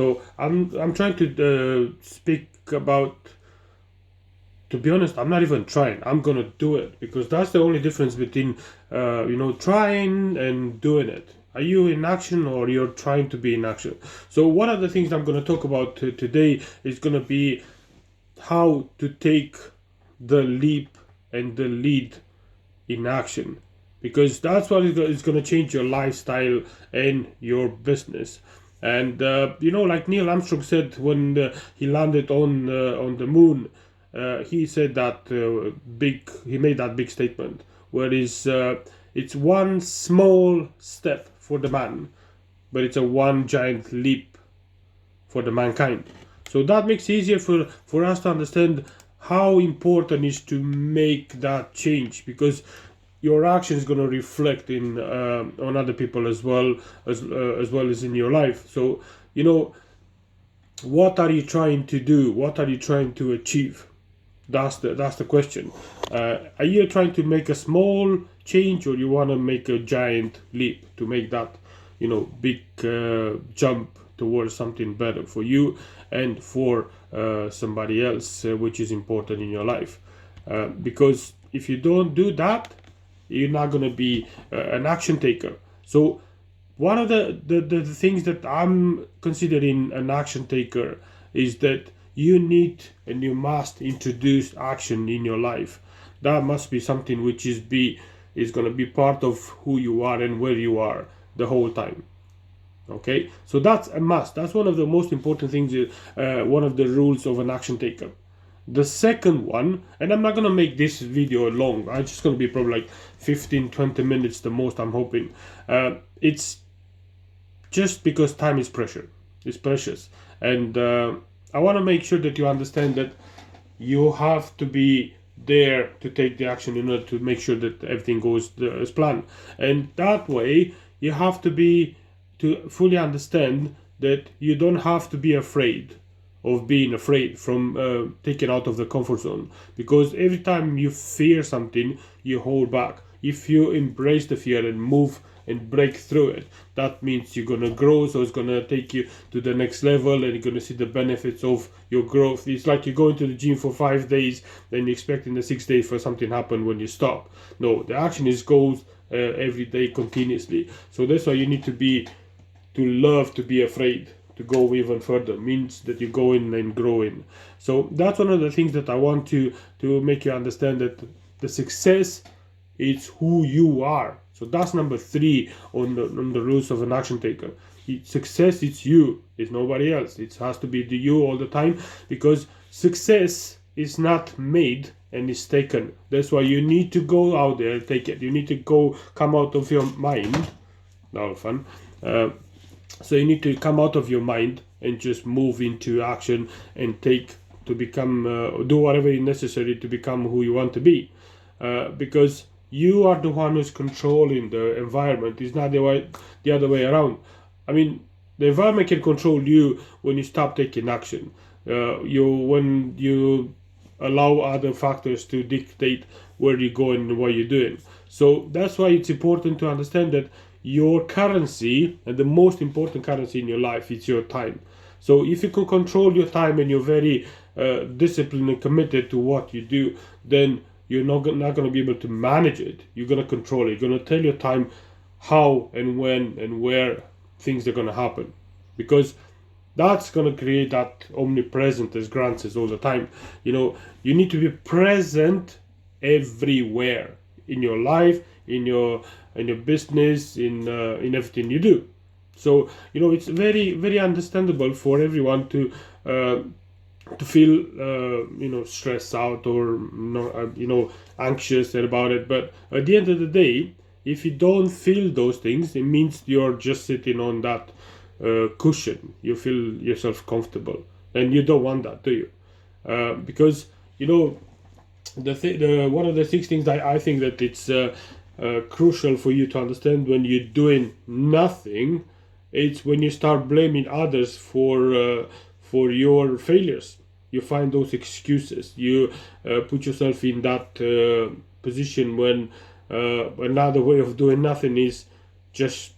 So I'm trying to speak about. To be honest, I'm not even trying. I'm gonna do it because that's the only difference between trying and doing it. Are you in action or you're trying to be in action? So one of the things I'm gonna talk about today is gonna be how to take the leap and the lead in action, because that's what is going to change your lifestyle and your business. And like Neil Armstrong said when he landed on the moon, he said that he made that big statement where it's one small step for the man, but it's a one giant leap for the mankind. So that makes it easier for us to understand how important it is to make that change, because your action is going to reflect in on other people as well as in your life. So what are you trying to do? What are you trying to achieve? That's the question. Are you trying to make a small change, or you want to make a giant leap to make that big jump towards something better for you and for somebody else, which is important in your life? Because if you don't do that, you're not going to be an action taker. So one of the things that I'm considering an action taker is that you need and you must introduce action in your life. That must be something which is going to be part of who you are and where you are the whole time. Okay, so that's a must. That's one of the most important things, one of the rules of an action taker. The second one, and I'm not going to make this video long, it's just going to be probably like 15-20 minutes the most, I'm hoping. It's just because time is precious, and I want to make sure that you understand that you have to be there to take the action in order to make sure that everything goes as planned. And that way you have to fully understand that you don't have to be afraid of being afraid from taking out of the comfort zone, because every time you fear something you hold back. If you embrace the fear and move and break through it, that means you're going to grow. So it's going to take you to the next level, and you're going to see the benefits of your growth. It's like you go into the gym for 5 days, then you expect in the 6th day for something to happen when you stop. No, the action is goes every day continuously. So that's why you need to love to be afraid to go even further. Means that you go in and grow in. So that's one of the things that I want to make you understand, that the success, it's who you are. So that's number 3 on the rules of an action taker. Success, it's you, it's nobody else. It has to be the you all the time, because success is not made and is taken. That's why you need to go out there and take it. You need to come out of your mind. Now fun. So you need to come out of your mind and just move into action and do whatever is necessary to become who you want to be, because you are the one who's controlling the environment. It's not the other way around. I mean, the environment can control you when you stop taking action. When you allow other factors to dictate where you go and what you're doing. So that's why it's important to understand that your currency, and the most important currency in your life, is your time. So if you can control your time and you're very disciplined and committed to what you do, then you're not going to be able to manage it. You're going to control it. You're going to tell your time how and when and where things are going to happen, because that's going to create that omnipresent, as Grant says all the time. You need to be present everywhere in your life, in your business, in everything you do. So it's very, very understandable for everyone to feel stressed out or anxious about it. But at the end of the day, if you don't feel those things, it means you're just sitting on that cushion. You feel yourself comfortable, and you don't want that, do you? Because one of the 6 things that I think that it's crucial for you to understand when you're doing nothing, it's when you start blaming others for your failures. You find those excuses. You put yourself in that position when another way of doing nothing is just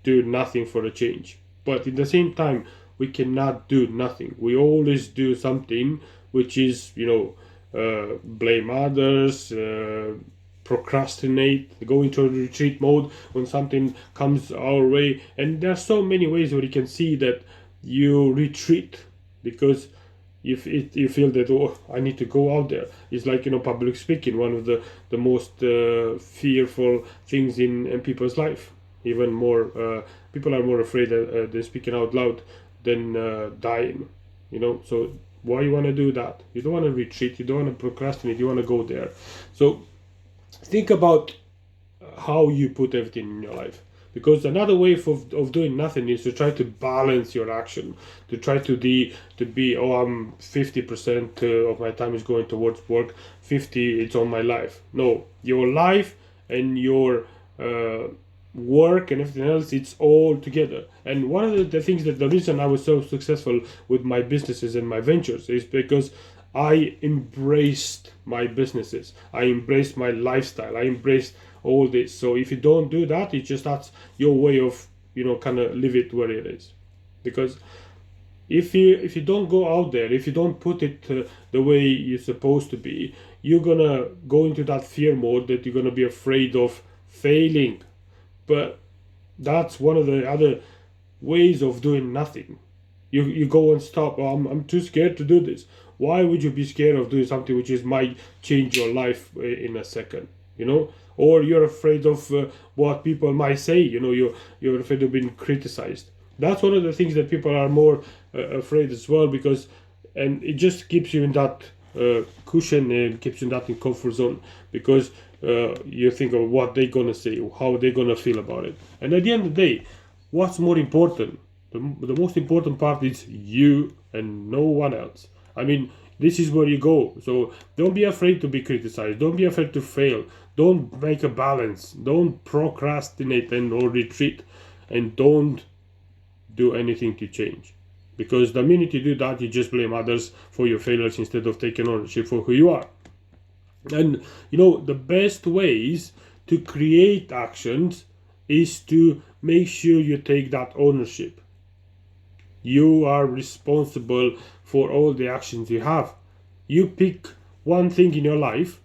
do nothing for a change. But at the same time, we cannot do nothing. We always do something, which is, blame others, procrastinate, go into a retreat mode when something comes our way. And there are so many ways where you can see that you retreat because you feel that, oh, I need to go out there. It's like, public speaking, one of the most fearful things in people's life. Even more, people are more afraid than speaking out loud than dying. So why you want to do that? You don't want to retreat. You don't want to procrastinate. You want to go there. So think about how you put everything in your life, because another way of doing nothing is to try to balance your action, to try to be, I'm 50% of my time is going towards work, 50 it's on my life. No, your life and your work and everything else, it's all together. And one of the things, that the reason I was so successful with my businesses and my ventures is because I embraced my businesses, I embraced my lifestyle, I embraced all this. So if you don't do that, it's just, that's your way of, kind of leave it where it is. Because if you don't go out there, if you don't put it the way you're supposed to be, you're gonna go into that fear mode, that you're gonna be afraid of failing. But that's one of the other ways of doing nothing. You go and stop. Oh, I'm too scared to do this. Why would you be scared of doing something which might change your life in a second? Or you're afraid of what people might say. You're afraid of being criticized. That's one of the things that people are more afraid as well, because, and it just keeps you in that cushion, and keeps you in that comfort zone, because you think of what they're gonna say, how they're gonna feel about it. And at the end of the day, what's more important? The most important part is you and no one else. I mean, this is where you go. So don't be afraid to be criticized. Don't be afraid to fail. Don't make a balance. Don't procrastinate or retreat. And don't do anything to change. Because the minute you do that, you just blame others for your failures instead of taking ownership for who you are. And the best ways to create actions is to make sure you take that ownership. You are responsible for all the actions you have. You pick one thing in your life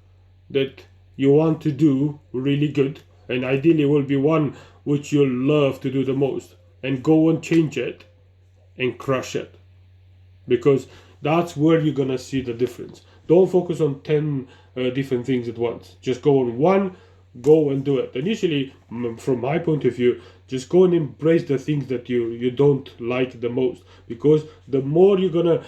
that you want to do really good, and ideally will be one which you love to do the most, and go and change it and crush it, because that's where you're gonna see the difference. Don't focus on 10 different things at once. Just go on one, go and do it. Initially, from my point of view, just go and embrace the things that you don't like the most, because the more you're gonna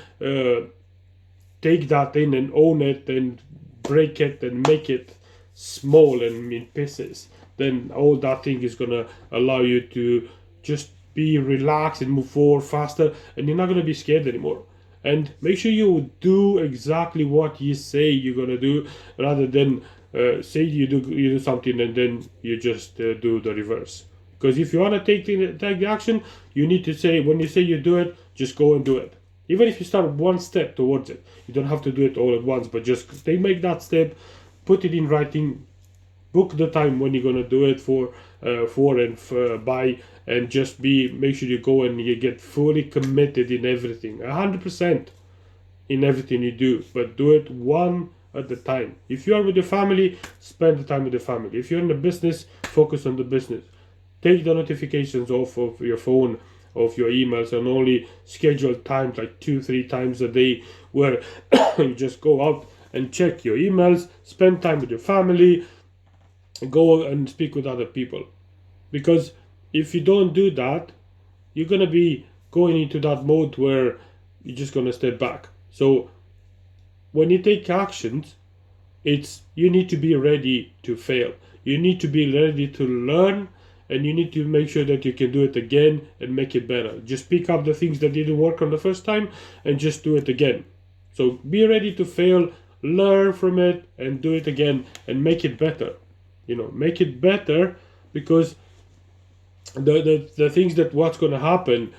take that in and own it and break it and make it small and in pieces, then all that thing is gonna allow you to just be relaxed and move forward faster, and you're not gonna be scared anymore. And make sure you do exactly what you say you're gonna do, rather than say you do something and then you just do the reverse. Because if you want to take the action, you need to say, when you say you do it, just go and do it. Even if you start one step towards it, you don't have to do it all at once, but just make that step, put it in writing, book the time when you're gonna do it for and by, and just make sure you go and you get fully committed in everything, 100% in everything you do, but do it one at a time. If you are with your family, spend the time with the family. If you're in the business, focus on the business. Take the notifications off of your phone, of your emails, and only schedule times like 2-3 times a day where you just go out and check your emails, spend time with your family, go and speak with other people. Because if you don't do that, you're going to be going into that mode where you're just going to step back. So when you take actions, you need to be ready to fail. You need to be ready to learn, and you need to make sure that you can do it again and make it better. Just pick up the things that didn't work on the first time and just do it again. So be ready to fail, learn from it, and do it again and make it better. Make it better, because the things that what's going to happen,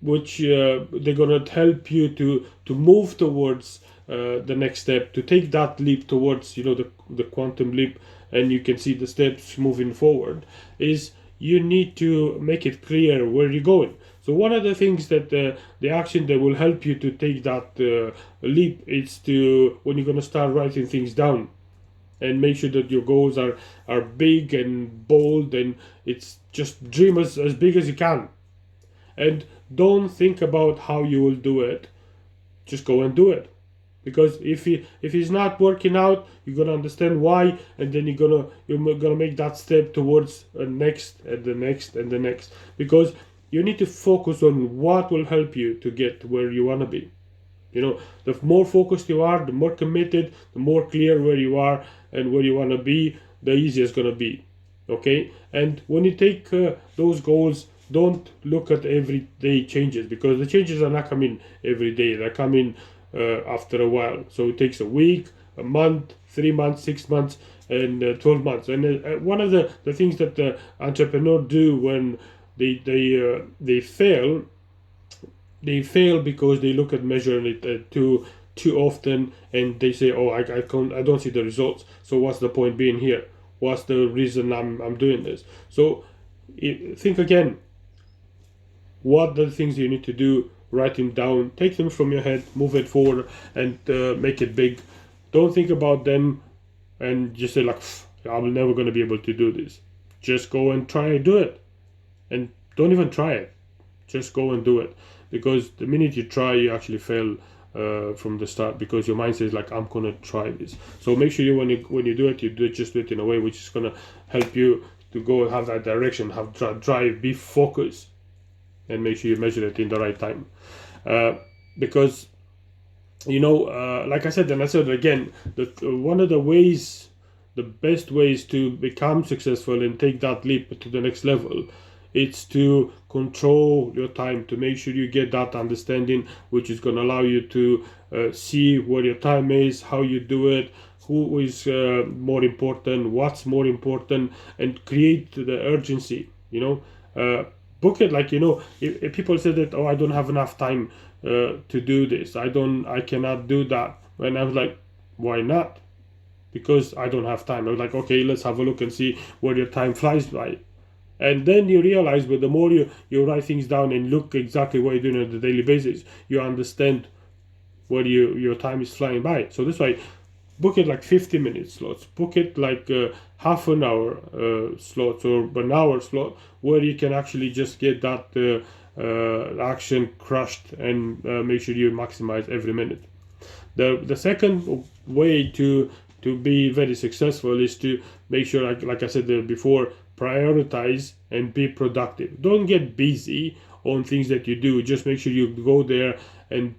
which they're going to help you to move towards the next step, to take that leap towards the quantum leap, and you can see the steps moving forward, is you need to make it clear where you're going. So one of the things that the action that will help you to take that leap is to, when you're going to start writing things down, and make sure that your goals are big and bold, and it's just dream as big as you can. And don't think about how you will do it, just go and do it. Because if it's not working out, you're gonna understand why, and then you're gonna make that step towards the next and the next and the next. Because you need to focus on what will help you to get where you wanna be. The more focused you are, the more committed, the more clear where you are and where you wanna be, the easier it's gonna be. Okay, and when you take those goals, don't look at everyday changes, because the changes are not coming every day. They're coming after a while. So it takes a week, a month, 3 months, 6 months, and 12 months. And one of the things that the entrepreneurs do when they fail because they look at measuring it too often, and they say, oh, I don't see the results, so what's the point being here? What's the reason I'm doing this? So think again, what are the things you need to do? Write them down, take them from your head, move it forward, and make it big. Don't think about them and just say, like, I'm never going to be able to do this. Just go and try and do it. And don't even try it. Just go and do it. Because the minute you try, you actually fail from the start, because your mind says, like, I'm going to try this. So make sure when you do it, just do it in a way which is going to help you to go have that direction, have drive, be focused, and make sure you measure it in the right time. Because like I said, and I said again, that one of the best ways to become successful and take that leap to the next level, it's to control your time, to make sure you get that understanding, which is going to allow you to see where your time is, how you do it, who is more important, what's more important, and create the urgency. Book it, like, if people say that, oh, I don't have enough time to do this, I cannot do that, and I was like, why not? Because I don't have time. I was like, okay, let's have a look and see where your time flies by. And then you realize, but the more you write things down and look exactly what you're doing on a daily basis, you understand where your time is flying by. So that's why book it like 50-minute slots, book it like half an hour slots, or an hour slot, where you can actually just get that action crushed, and make sure you maximize every minute. The second way to be very successful is to make sure, like I said before, prioritize and be productive. Don't get busy on things that you do. Just make sure you go there and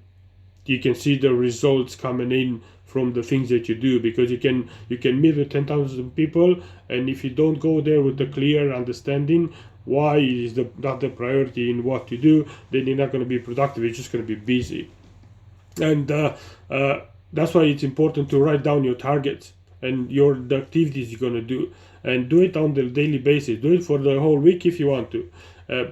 you can see the results coming in from the things that you do, because you can meet with 10,000 people, and if you don't go there with a clear understanding why is not the priority in what you do, then you're not going to be productive. You're just going to be busy. And that's why it's important to write down your targets and the activities you're going to do, and do it on the daily basis. Do it for the whole week if you want to,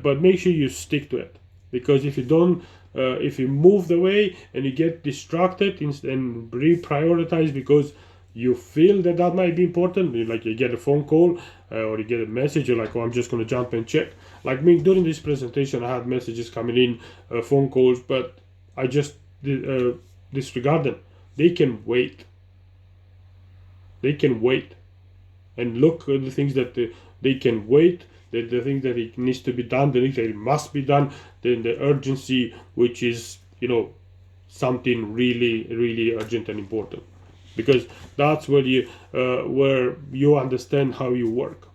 but make sure you stick to it, because if you don't, if you move the way and you get distracted and reprioritize because you feel that might be important, like you get a phone call or you get a message, you're like, oh, I'm just going to jump and check. Like me, during this presentation, I had messages coming in, phone calls, but I just disregard them. They can wait. And look at the things that they can wait, the things that it needs to be done, the things that it must be done, then the urgency, which is something really, really urgent and important, because that's where you understand how you work.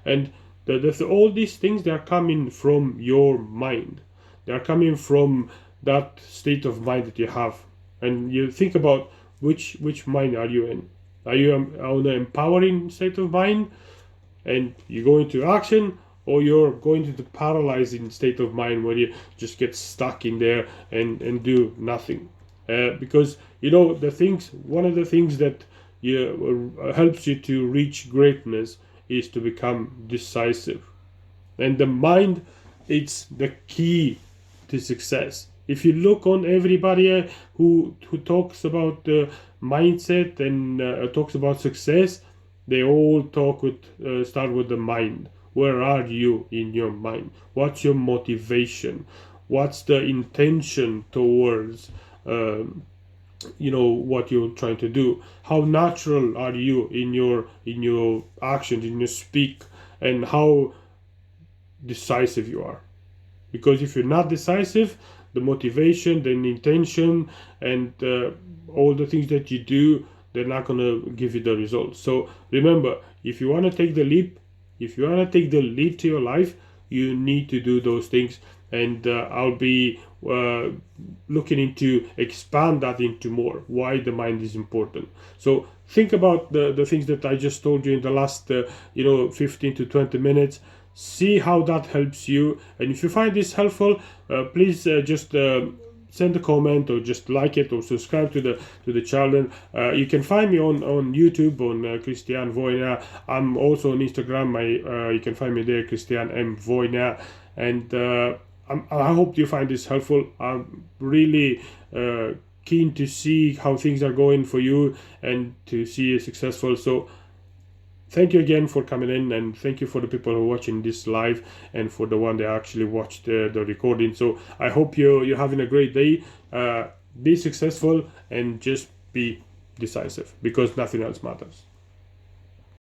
And all these things, they are coming from your mind. They are coming from that state of mind that you have, and you think about which mind are you in. Are you on an empowering state of mind and you go into action, or you're going to the paralyzing state of mind where you just get stuck in there and do nothing? Because one of the things that helps you to reach greatness is to become decisive. And the mind, it's the key to success. If you look on everybody who talks about mindset and talks about success, they all start with the mind. where are you in your mind? What's your motivation? What's the intention towards what you're trying to do? How natural are you in your actions, in your speak, and how decisive you are? Because if you're not decisive, the motivation, the intention, and all the things that you do, they're not going to give you the results. So remember, if you want to take the leap, if you want to take the lead to your life, you need to do those things. And I'll be looking into expand that into more, why the mind is important. So think about the things that I just told you in the last 15 to 20 minutes. See how that helps you, and if you find this helpful, please just send a comment, or just like it, or subscribe to the channel. You can find me on YouTube on Christian Wojna. I'm also on Instagram. You can find me there, Christian M Wojna. And I hope you find this helpful. I'm really keen to see how things are going for you and to see you successful. So thank you again for coming in, and thank you for the people who are watching this live, and for the one that actually watched the recording. So I hope you're having a great day. Be successful, and just be decisive, because nothing else matters.